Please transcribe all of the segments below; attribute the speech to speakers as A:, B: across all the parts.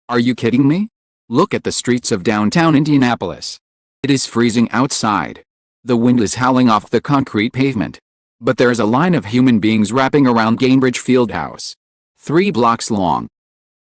A: Are you kidding me? Look at the streets of downtown Indianapolis. It is freezing outside. The wind is howling off the concrete pavement. But there is a line of human beings wrapping around Gainbridge Fieldhouse. 3 blocks long.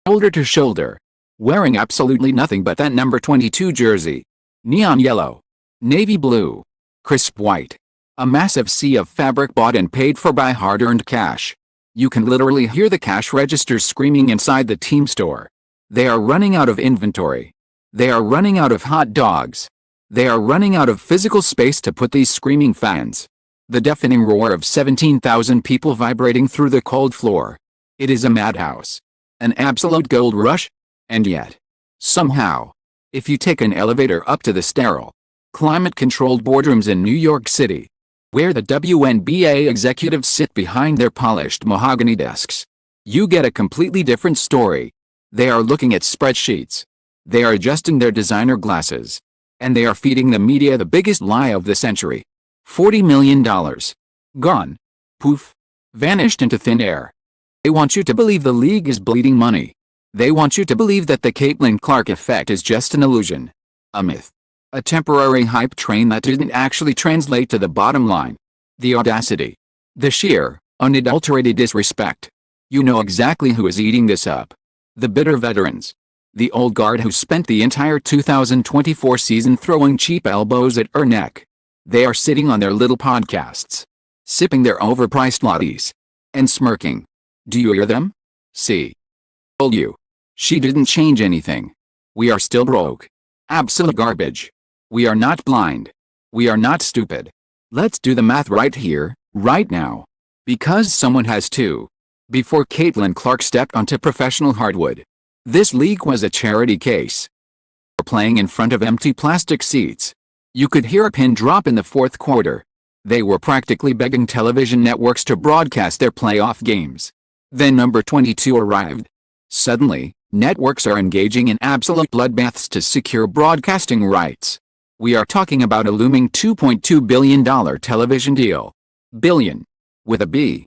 A: Shoulder to shoulder. Wearing absolutely nothing but that number 22 jersey. Neon yellow. Navy blue. Crisp white. A massive sea of fabric bought and paid for by hard-earned cash. You can literally hear the cash registers screaming inside the team store. They are running out of inventory. They are running out of hot dogs. They are running out of physical space to put these screaming fans. The deafening roar of 17,000 people vibrating through the cold floor. It is a madhouse. An absolute gold rush. And yet, somehow, if you take an elevator up to the sterile, climate-controlled boardrooms in New York City, where the WNBA executives sit behind their polished mahogany desks, you get a completely different story. They are looking at spreadsheets. They are adjusting their designer glasses. And they are feeding the media the biggest lie of the century. $40 million. Gone. Poof. Vanished into thin air. They want you to believe the league is bleeding money. They want you to believe that the Caitlin Clark effect is just an illusion. A myth. A temporary hype train that didn't actually translate to the bottom line. The audacity. The sheer, unadulterated disrespect. You know exactly who is eating this up. The bitter veterans. The old guard who spent the entire 2024 season throwing cheap elbows at her neck. They are sitting on their little podcasts, sipping their overpriced lattes, and smirking. Do you hear them? See. Told you. She didn't change anything. We are still broke. Absolute garbage. We are not blind. We are not stupid. Let's do the math right here, right now. Because someone has to. Before Caitlin Clark stepped onto professional hardwood, this league was a charity case. Playing in front of empty plastic seats. You could hear a pin drop in the fourth quarter. They were practically begging television networks to broadcast their playoff games. Then number 22 arrived. Suddenly, networks are engaging in absolute bloodbaths to secure broadcasting rights. We are talking about a looming $2.2 billion television deal. Billion. With a B.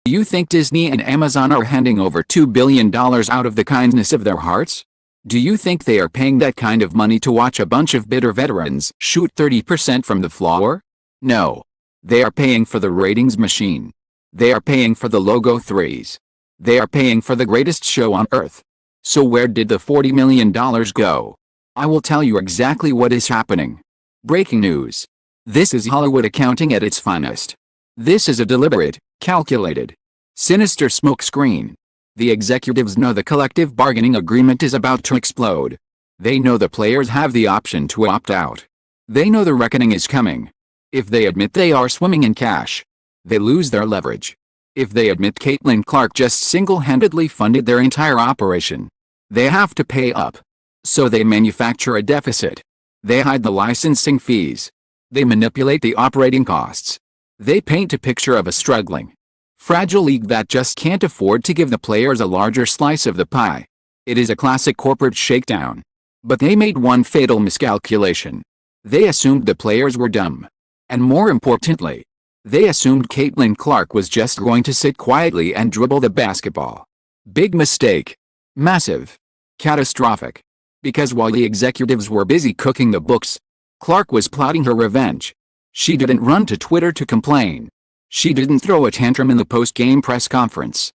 A: Do you think Disney and Amazon are handing over $2 billion out of the kindness of their hearts? Do you think they are paying that kind of money to watch a bunch of bitter veterans shoot 30% from the floor? No. They are paying for the ratings machine. They are paying for the logo threes. They are paying for the greatest show on earth. So where did the $40 million go? I will tell you exactly what is happening. Breaking news. This is Hollywood accounting at its finest. This is a deliberate, calculated, sinister smokescreen. The executives know the collective bargaining agreement is about to explode. They know the players have the option to opt out. They know the reckoning is coming. If they admit they are swimming in cash, they lose their leverage. If they admit Caitlin Clark just single-handedly funded their entire operation, they have to pay up. So they manufacture a deficit. They hide the licensing fees. They manipulate the operating costs. They paint a picture of a struggling, fragile league that just can't afford to give the players a larger slice of the pie. It is a classic corporate shakedown. But they made one fatal miscalculation. They assumed the players were dumb. And more importantly, they assumed Caitlin Clark was just going to sit quietly and dribble the basketball. Big mistake. Massive. Catastrophic. Because while the executives were busy cooking the books, Clark was plotting her revenge. She didn't run to Twitter to complain. She didn't throw a tantrum in the post-game press conference.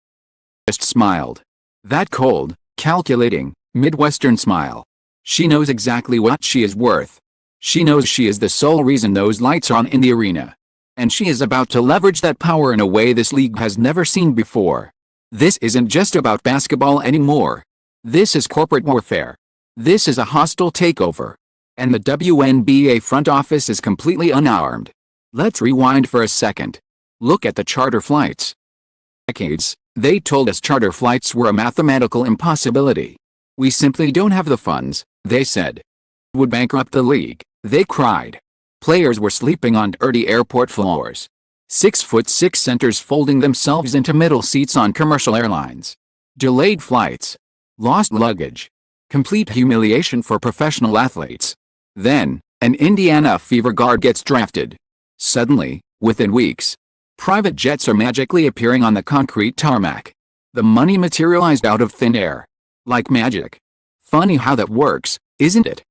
A: Just smiled. That cold, calculating, Midwestern smile. She knows exactly what she is worth. She knows she is the sole reason those lights are on in the arena. And she is about to leverage that power in a way this league has never seen before. This isn't just about basketball anymore. This is corporate warfare. This is a hostile takeover. And the WNBA front office is completely unarmed. Let's rewind for a second. Look at the charter flights. Decades, they told us charter flights were a mathematical impossibility. We simply don't have the funds, they said. It would bankrupt the league, they cried. Players were sleeping on dirty airport floors. 6'6" centers folding themselves into middle seats on commercial airlines. Delayed flights. Lost luggage. Complete humiliation for professional athletes. Then, an Indiana Fever guard gets drafted. Suddenly, within weeks, private jets are magically appearing on the concrete tarmac. The money materialized out of thin air. Like magic. Funny how that works, isn't it?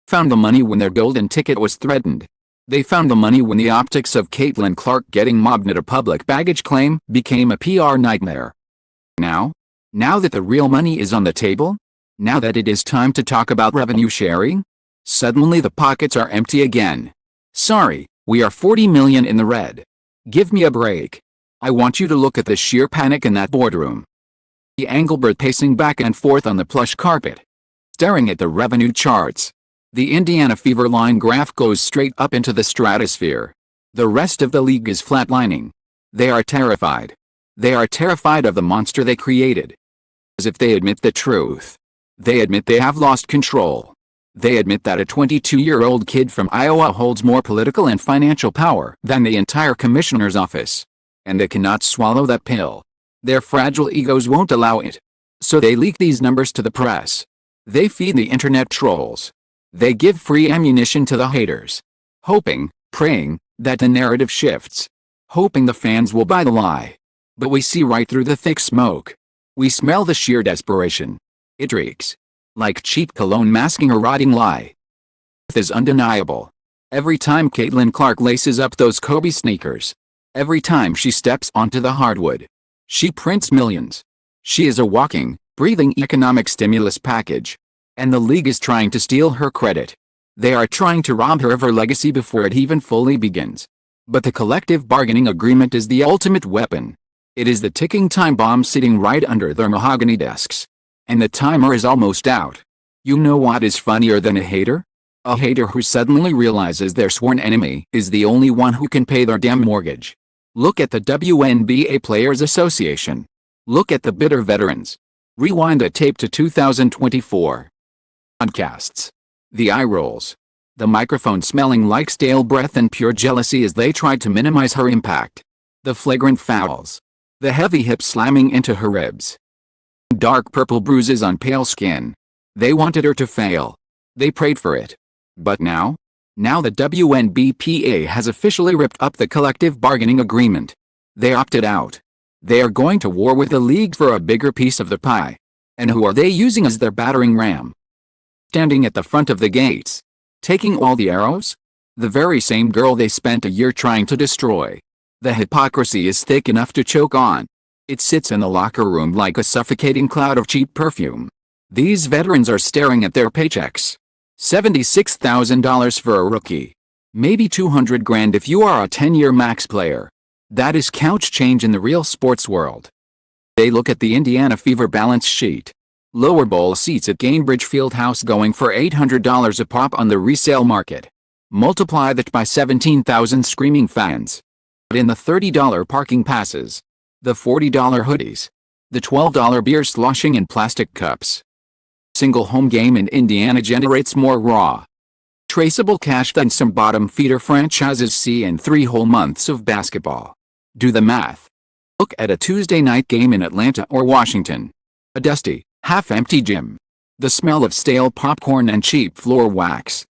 A: Found the money when their golden ticket was threatened. They found the money when the optics of Caitlin Clark getting mobbed at a public baggage claim became a PR nightmare. Now that the real money is on the table, now that it is time to talk about revenue sharing, suddenly the pockets are empty again. Sorry, we are 40 million in the red. Give me a break. I want you to look at the sheer panic in that boardroom. The Engelbert pacing back and forth on the plush carpet, staring at the revenue charts. The Indiana Fever line graph goes straight up into the stratosphere. The rest of the league is flatlining. They are terrified. They are terrified of the monster they created. As if they admit the truth. They admit they have lost control. They admit that a 22-year-old kid from Iowa holds more political and financial power than the entire commissioner's office. And they cannot swallow that pill. Their fragile egos won't allow it. So they leak these numbers to the press. They feed the internet trolls. They give free ammunition to the haters. Hoping, praying, that the narrative shifts. Hoping the fans will buy the lie. But we see right through the thick smoke. We smell the sheer desperation. It reeks. Like cheap cologne masking a rotting lie. It is undeniable. Every time Caitlin Clark laces up those Kobe sneakers. Every time she steps onto the hardwood. She prints millions. She is a walking, breathing economic stimulus package. And the league is trying to steal her credit. They are trying to rob her of her legacy before it even fully begins. But the collective bargaining agreement is the ultimate weapon. It is the ticking time bomb sitting right under their mahogany desks. And the timer is almost out. You know what is funnier than a hater? A hater who suddenly realizes their sworn enemy is the only one who can pay their damn mortgage. Look at the WNBA Players Association. Look at the bitter veterans. Rewind the tape to 2024. Podcasts. The eye rolls. The microphone smelling like stale breath and pure jealousy as they tried to minimize her impact. The flagrant fouls. The heavy hips slamming into her ribs. Dark purple bruises on pale skin. They wanted her to fail. They prayed for it. But now the WNBPA has officially ripped up the collective bargaining agreement. They opted out. They are going to war with the league for a bigger piece of the pie. And who are they using as their battering ram? Standing at the front of the gates. Taking all the arrows? The very same girl they spent a year trying to destroy. The hypocrisy is thick enough to choke on. It sits in the locker room like a suffocating cloud of cheap perfume. These veterans are staring at their paychecks. $76,000 for a rookie. Maybe $200,000 if you are a 10-year max player. That is couch change in the real sports world. They look at the Indiana Fever balance sheet. Lower bowl seats at Gainbridge Fieldhouse going for $800 a pop on the resale market. Multiply that by 17,000 screaming fans. But in the $30 parking passes. The $40 hoodies. The $12 beer sloshing in plastic cups. Single home game in Indiana generates more raw, traceable cash than some bottom feeder franchises see in 3 whole months of basketball. Do the math. Look at a Tuesday night game in Atlanta or Washington. A dusty, half-empty gym. The smell of stale popcorn and cheap floor wax.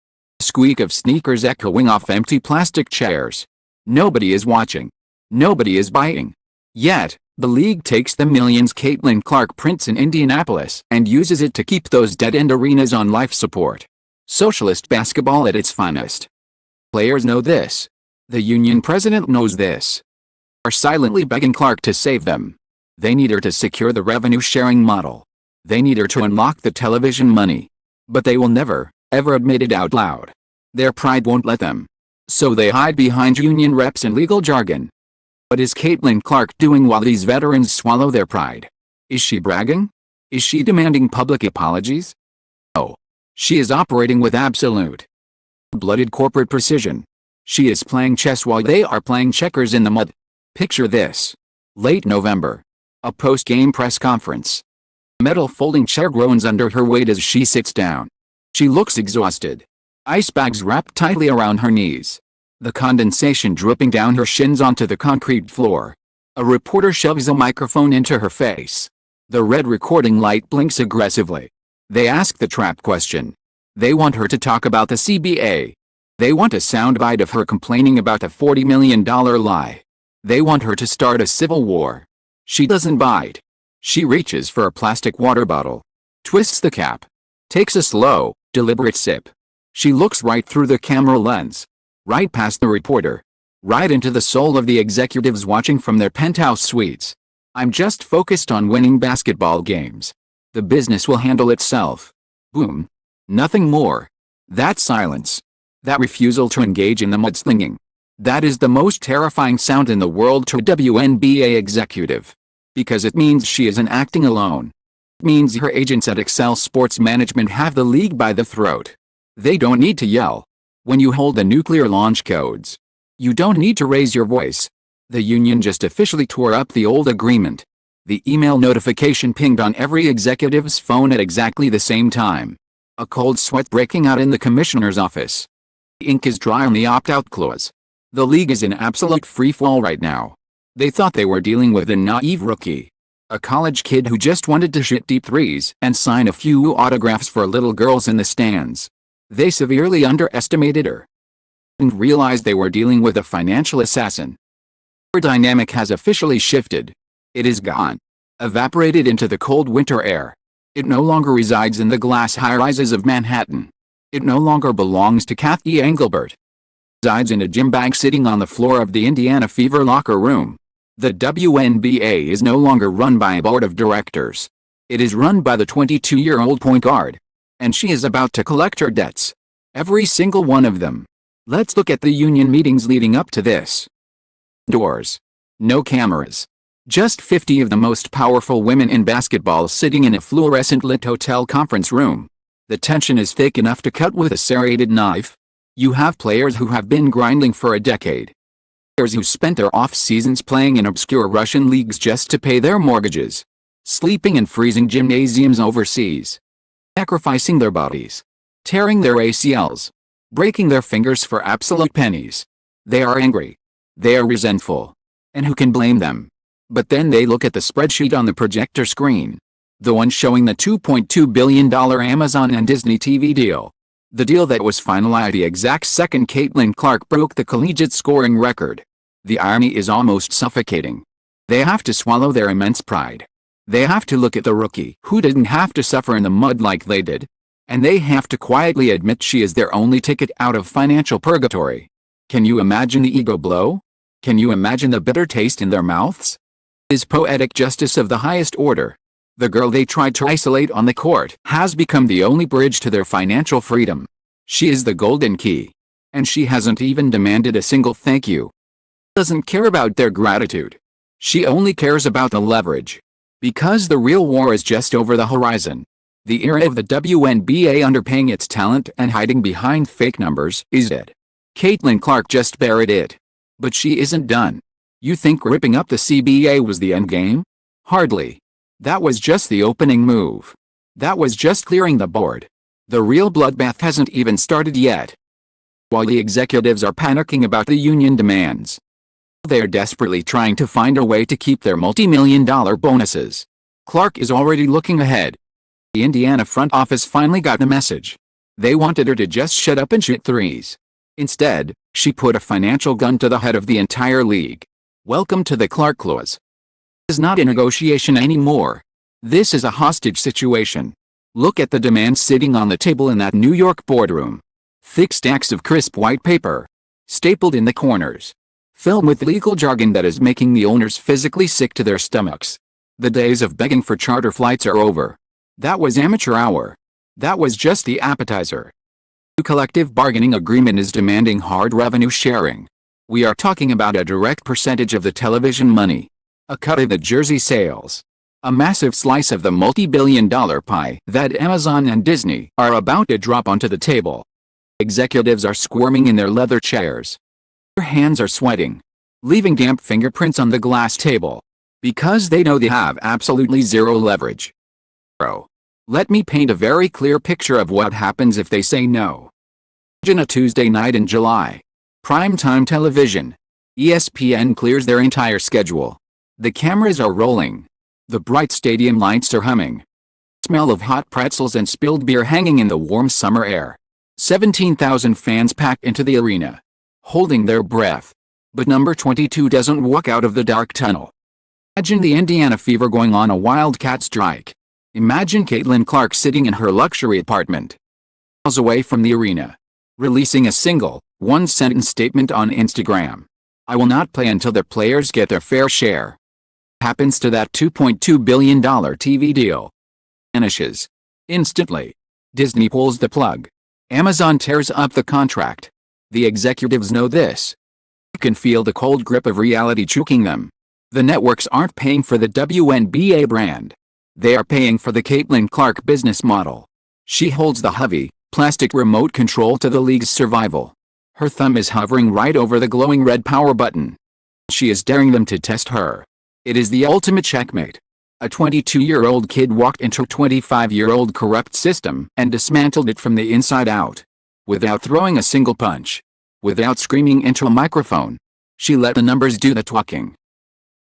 A: Squeak of sneakers echoing off empty plastic chairs. Nobody is watching. Nobody is buying. Yet, the league takes the millions Caitlin Clark prints in Indianapolis and uses it to keep those dead-end arenas on life support. Socialist basketball at its finest. Players know this. The union president knows this. Are silently begging Clark to save them. They need her to secure the revenue-sharing model. They need her to unlock the television money. But they will never, ever admit it out loud. Their pride won't let them. So they hide behind union reps and legal jargon. What is Caitlin Clark doing while these veterans swallow their pride? Is she bragging? Is she demanding public apologies? No. She is operating with absolute, blooded corporate precision. She is playing chess while they are playing checkers in the mud. Picture this. Late November. A post-game press conference. A metal folding chair groans under her weight as she sits down. She looks exhausted. Ice bags wrapped tightly around her knees. The condensation dripping down her shins onto the concrete floor. A reporter shoves a microphone into her face. The red recording light blinks aggressively. They ask the trap question. They want her to talk about the CBA. They want a soundbite of her complaining about a $40 million lie. They want her to start a civil war. She doesn't bite. She reaches for a plastic water bottle. Twists the cap. Takes a slow, deliberate sip. She looks right through the camera lens. Right past the reporter. Right into the soul of the executives watching from their penthouse suites. I'm just focused on winning basketball games. The business will handle itself. Boom. Nothing more. That silence. That refusal to engage in the mudslinging. That is the most terrifying sound in the world to a WNBA executive. Because it means she isn't acting alone. It means her agents at Excel Sports Management have the league by the throat. They don't need to yell. When you hold the nuclear launch codes, you don't need to raise your voice. The union just officially tore up the old agreement. The email notification pinged on every executive's phone at exactly the same time. A cold sweat breaking out in the commissioner's office. The ink is dry on the opt-out clause. The league is in absolute freefall right now. They thought they were dealing with a naive rookie. A college kid who just wanted to shoot deep threes and sign a few autographs for little girls in the stands. They severely underestimated her. And realized they were dealing with a financial assassin. Her dynamic has officially shifted. It is gone. Evaporated into the cold winter air. It no longer resides in the glass high-rises of Manhattan. It no longer belongs to Kathy Engelbert. It resides in a gym bag sitting on the floor of the Indiana Fever locker room. The WNBA is no longer run by a board of directors. It is run by the 22-year-old point guard. And she is about to collect her debts. Every single one of them. Let's look at the union meetings leading up to this. Doors. No cameras. Just 50 of the most powerful women in basketball sitting in a fluorescent-lit hotel conference room. The tension is thick enough to cut with a serrated knife. You have players who have been grinding for a decade. Players who spent their off-seasons playing in obscure Russian leagues just to pay their mortgages. Sleeping in freezing gymnasiums overseas. Sacrificing their bodies. Tearing their ACLs. Breaking their fingers for absolute pennies. They are angry. They are resentful. And who can blame them? But then they look at the spreadsheet on the projector screen. The one showing the $2.2 billion Amazon and Disney TV deal. The deal that was finalized the exact second Caitlin Clark broke the collegiate scoring record. The irony is almost suffocating. They have to swallow their immense pride. They have to look at the rookie who didn't have to suffer in the mud like they did. And they have to quietly admit she is their only ticket out of financial purgatory. Can you imagine the ego blow? Can you imagine the bitter taste in their mouths? It is poetic justice of the highest order. The girl they tried to isolate on the court has become the only bridge to their financial freedom. She is the golden key. And she hasn't even demanded a single thank you. Doesn't care about their gratitude. She only cares about the leverage. Because the real war is just over the horizon. The era of the WNBA underpaying its talent and hiding behind fake numbers is dead. Caitlin Clark just buried it. But she isn't done. You think ripping up the CBA was the endgame? Hardly. That was just the opening move. That was just clearing the board. The real bloodbath hasn't even started yet. While the executives are panicking about the union demands, they are desperately trying to find a way to keep their multi-million-dollar bonuses. Clark is already looking ahead. The Indiana front office finally got the message. They wanted her to just shut up and shoot threes. Instead, she put a financial gun to the head of the entire league. Welcome to the Clark Clause. This is not a negotiation anymore. This is a hostage situation. Look at the demands sitting on the table in that New York boardroom. Thick stacks of crisp white paper. Stapled in the corners. Filled with legal jargon that is making the owners physically sick to their stomachs. The days of begging for charter flights are over. That was amateur hour. That was just the appetizer. The collective bargaining agreement is demanding hard revenue sharing. We are talking about a direct percentage of the television money. A cut of the jersey sales. A massive slice of the multi-billion-dollar pie that Amazon and Disney are about to drop onto the table. Executives are squirming in their leather chairs. Their hands are sweating, leaving damp fingerprints on the glass table. Because they know they have absolutely zero leverage. Let me paint a very clear picture of what happens if they say no. Imagine a Tuesday night in July. Primetime television. ESPN clears their entire schedule. The cameras are rolling. The bright stadium lights are humming. Smell of hot pretzels and spilled beer hanging in the warm summer air. 17,000 fans packed into the arena, holding their breath. But number 22 doesn't walk out of the dark tunnel. Imagine the Indiana Fever going on a wildcat strike. Imagine Caitlin Clark sitting in her luxury apartment, miles away from the arena, releasing a single, one-sentence statement on Instagram. "I will not play until the players get their fair share." Happens to that $2.2 billion TV deal. Vanishes. Instantly. Disney pulls the plug. Amazon tears up the contract. The executives know this. You can feel the cold grip of reality choking them. The networks aren't paying for the WNBA brand. They are paying for the Caitlin Clark business model. She holds the heavy, plastic remote control to the league's survival. Her thumb is hovering right over the glowing red power button. She is daring them to test her. It is the ultimate checkmate. A 22-year-old kid walked into a 25-year-old corrupt system and dismantled it from the inside out. Without throwing a single punch. Without screaming into a microphone. She let the numbers do the talking.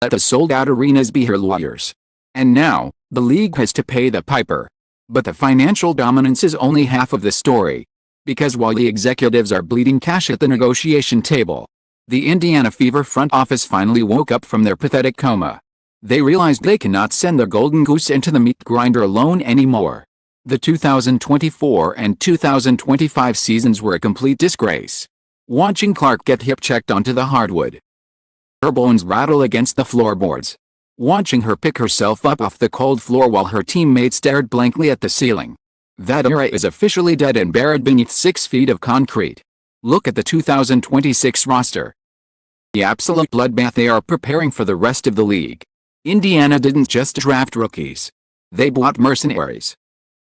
A: Let the sold-out arenas be her lawyers. And now, the league has to pay the piper. But the financial dominance is only half of the story. Because while the executives are bleeding cash at the negotiation table, the Indiana Fever front office finally woke up from their pathetic coma. They realized they cannot send their golden goose into the meat grinder alone anymore. The 2024 and 2025 seasons were a complete disgrace. Watching Clark get hip-checked onto the hardwood. Her bones rattle against the floorboards. Watching her pick herself up off the cold floor while her teammates stared blankly at the ceiling. That era is officially dead and buried beneath 6 feet of concrete. Look at the 2026 roster. The absolute bloodbath they are preparing for the rest of the league. Indiana didn't just draft rookies. They bought mercenaries.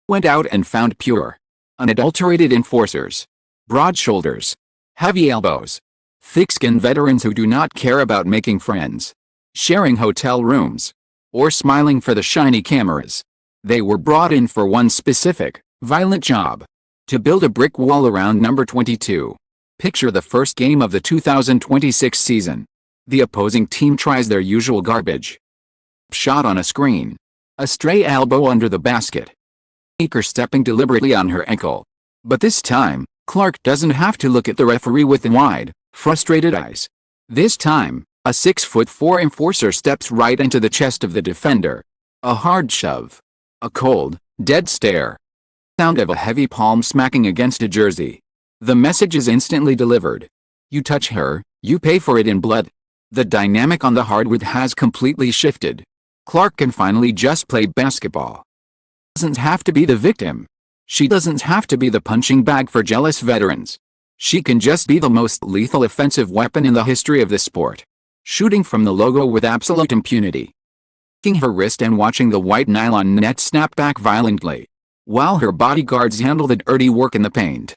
A: Went out and found pure, unadulterated enforcers. Broad shoulders. Heavy elbows. Thick-skinned veterans who do not care about making friends, sharing hotel rooms, or smiling for the shiny cameras. They were brought in for one specific, violent job. To build a brick wall around number 22. Picture the first game of the 2026 season. The opposing team tries their usual garbage. Shot on a screen. A stray elbow under the basket. Sneaker stepping deliberately on her ankle. But this time, Clark doesn't have to look at the referee with wide, frustrated eyes. This time, a 6'4" enforcer steps right into the chest of the defender. A hard shove. A cold, dead stare. Sound of a heavy palm smacking against a jersey. The message is instantly delivered. You touch her, you pay for it in blood. The dynamic on the hardwood has completely shifted. Clark can finally just play basketball. Doesn't have to be the victim. She doesn't have to be the punching bag for jealous veterans. She can just be the most lethal offensive weapon in the history of the sport. Shooting from the logo with absolute impunity. Taking her wrist and watching the white nylon net snap back violently, while her bodyguards handle the dirty work in the paint.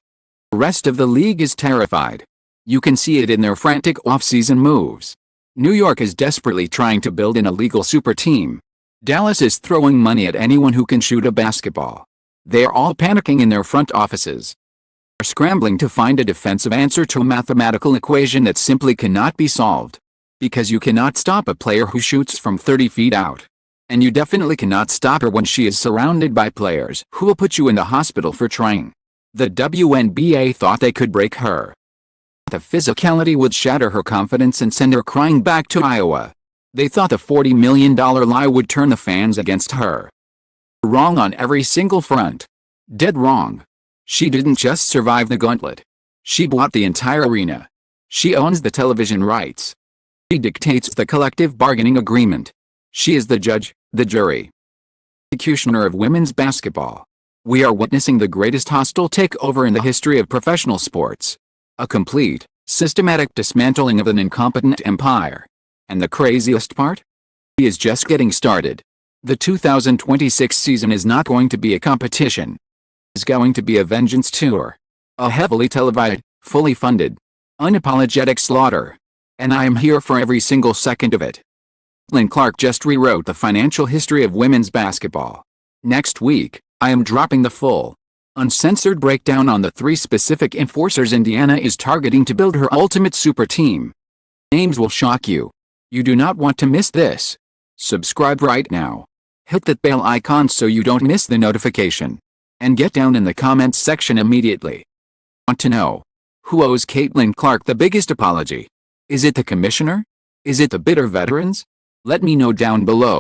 A: The rest of the league is terrified. You can see it in their frantic off-season moves. New York is desperately trying to build an illegal super team. Dallas is throwing money at anyone who can shoot a basketball. They are all panicking in their front offices. They're scrambling to find a defensive answer to a mathematical equation that simply cannot be solved. Because you cannot stop a player who shoots from 30 feet out. And you definitely cannot stop her when she is surrounded by players who will put you in the hospital for trying. The WNBA thought they could break her. The physicality would shatter her confidence and send her crying back to Iowa. They thought the $40 million lie would turn the fans against her. Wrong on every single front. Dead wrong. She didn't just survive the gauntlet. She bought the entire arena. She owns the television rights. She dictates the collective bargaining agreement. She is the judge, the jury, executioner of women's basketball. We are witnessing the greatest hostile takeover in the history of professional sports. A complete, systematic dismantling of an incompetent empire. And the craziest part? He is just getting started. The 2026 season is not going to be a competition. It's going to be a vengeance tour. A heavily televised, fully funded, unapologetic slaughter. And I am here for every single second of it. Caitlin Clark just rewrote the financial history of women's basketball. Next week, I am dropping the full, uncensored breakdown on the 3 specific enforcers Indiana is targeting to build her ultimate super team. Names will shock you. You do not want to miss this. Subscribe right now. Hit that bell icon so you don't miss the notification. And get down in the comments section immediately. Want to know who owes Caitlin Clark the biggest apology? Is it the commissioner? Is it the bitter veterans? Let me know down below.